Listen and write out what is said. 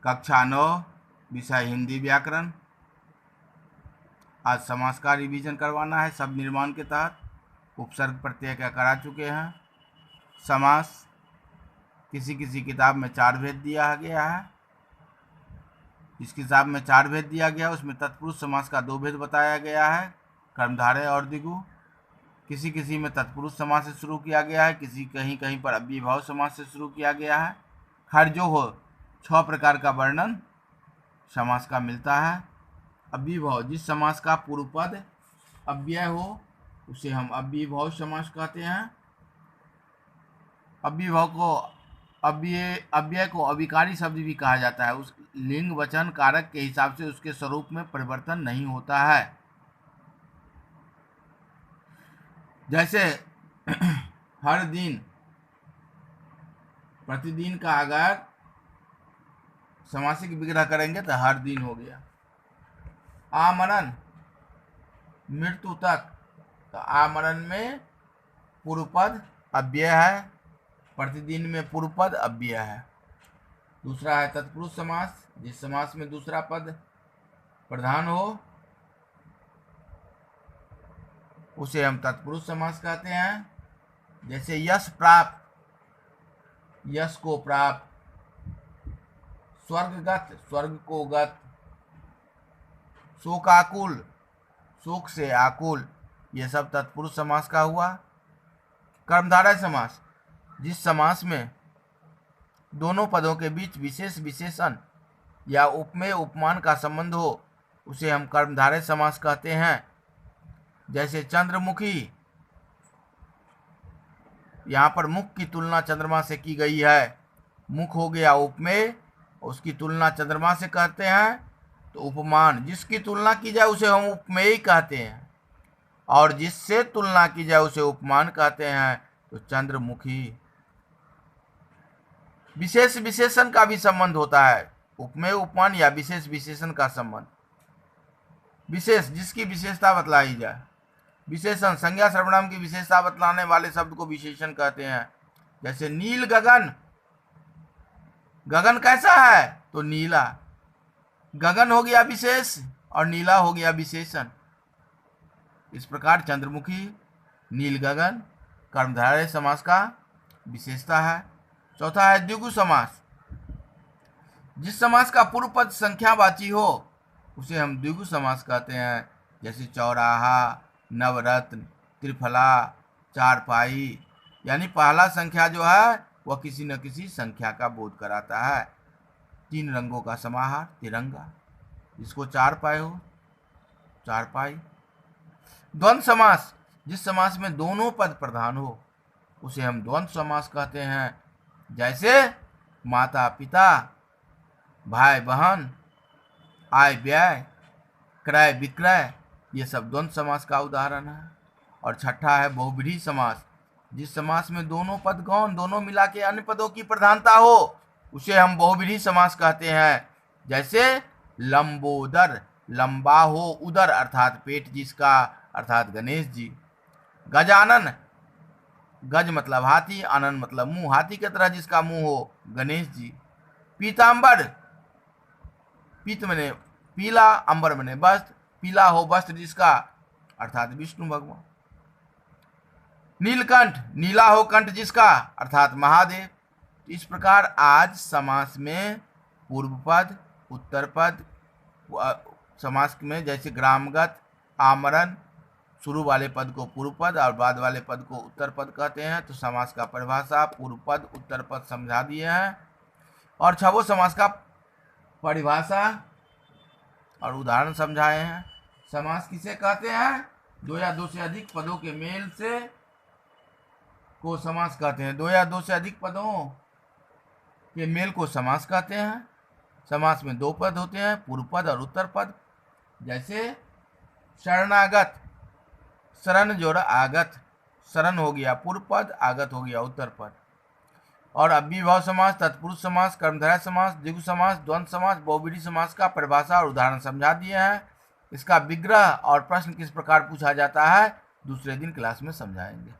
कक्षा 9 विषय हिंदी व्याकरण। आज समास का रिवीजन करवाना है। शब्द निर्माण के तहत उपसर्ग प्रत्यय का करा चुके हैं। समास किसी किसी किताब में 4 भेद दिया गया है। इस किताब में 4 भेद दिया गया, उसमें तत्पुरुष समास का 2 भेद बताया गया है, कर्मधारय और द्विगु। किसी किसी में तत्पुरुष समास से शुरू किया गया है, कहीं कहीं पर अव्ययीभाव समास से शुरू किया गया है। खैर जो हो, 6 प्रकार का वर्णन समास का मिलता है। अव्ययीभाव, जिस समास का पूर्व पद अव्यय हो उसे हम अव्ययीभाव समास कहते हैं। अव्यय को अविकारी शब्द भी कहा जाता है। उस लिंग वचन कारक के हिसाब से उसके स्वरूप में परिवर्तन नहीं होता है। जैसे हर दिन, प्रतिदिन का अगर समासिक विग्रह करेंगे तो हर दिन हो गया। आमरण, मृत्यु तक, तो आमरण में पूर्व पद अव्यय है, प्रतिदिन में पूर्व पद अव्यय है। दूसरा है तत्पुरुष समास, जिस समास में दूसरा पद प्रधान हो उसे हम तत्पुरुष समास कहते हैं। जैसे यश प्राप्त, यश को प्राप्त, स्वर्गगत, स्वर्ग को गत, शोकाकुल, शोक से आकुल, ये सब तत्पुरुष समास का हुआ। कर्मधारय समास, जिस समास में दोनों पदों के बीच विशेष विशेषण या उपमेय उपमान का संबंध हो उसे हम कर्मधारय समास कहते हैं। जैसे चंद्रमुखी, यहाँ पर मुख की तुलना चंद्रमा से की गई है। मुख हो गया उपमेय, उसकी तुलना चंद्रमा से कहते हैं, तो उपमान जिसकी तुलना की जाए उसे हम उपमेय कहते हैं, और जिससे तुलना की जाए उसे उपमान कहते हैं। तो चंद्रमुखी। विशेष विशेषण का भी संबंध होता है, उपमेय उपमान या विशेष विशेषण का संबंध। विशेष, जिसकी विशेषता बतलाई जाए। विशेषण, संज्ञा सर्वनाम की विशेषता बतलाने वाले शब्द को विशेषण कहते हैं। जैसे नील गगन, गगन कैसा है तो नीला, गगन हो गया विशेष और नीला हो गया विशेषण। इस प्रकार चंद्रमुखी, नील गगन कर्मधारय समास का विशेषता है। चौथा है द्विगु समास, जिस समास का पूर्व पद संख्यावाची हो उसे हम द्विगु समास कहते हैं। जैसे चौराहा, नवरत्न, त्रिफला, चारपाई, यानी पहला संख्या जो है वह किसी न किसी संख्या का बोध कराता है। 3 रंगों का समाहार तिरंगा, जिसको 4 पाए हो चारपाई। द्वंद्व समास, जिस समास में दोनों पद प्रधान हो उसे हम द्वंद्व समास कहते हैं। जैसे माता पिता, भाई बहन, आय व्यय, क्रय विक्रय, ये सब द्वंद्व समास का उदाहरण है। और छठा है बहुव्रीहि समास, जिस समास में दोनों पद गौण, दोनों मिला के अन्य पदों की प्रधानता हो उसे हम बहुव्रीहि समास कहते हैं। जैसे लंबोदर, लंबा हो उदर अर्थात पेट जिसका, अर्थात गणेश जी। गजानन, गज मतलब हाथी, आनन मतलब मुंह, हाथी की तरह जिसका मुंह हो, गणेश जी। पीतांबर, पीत मने पीला, अंबर मने वस्त्र, पीला हो वस्त्र जिसका, अर्थात विष्णु भगवान। नीलकंठ, नीला हो कंठ जिसका, अर्थात महादेव। इस प्रकार आज समास में पूर्व पद, उत्तर पद, समास में जैसे ग्रामगत, आमरण, शुरू वाले पद को पूर्व पद और बाद वाले पद को उत्तर पद कहते हैं। तो समास का परिभाषा, पूर्व पद, उत्तर पद समझा दिए हैं, और छवो समास का परिभाषा और उदाहरण समझाए हैं। समास किसे कहते हैं? 2 या 2 से अधिक पदों के मेल से को समास कहते हैं। 2 या 2 से अधिक पदों के मेल को समास कहते हैं। समास में 2 पद होते हैं, पूर्व पद और उत्तर पद। जैसे शरणागत, शरण जोड़ आगत, शरण हो गया पूर्व पद, आगत हो गया उत्तर पद। और अव्ययीभाव समास, तत्पुरुष समास, कर्मधारय समास, द्विगु समास, द्वंद्व समास, बहुव्रीहि समास का परिभाषा और उदाहरण समझा दिए हैं। इसका विग्रह और प्रश्न किस प्रकार पूछा जाता है दूसरे दिन क्लास में समझाएंगे।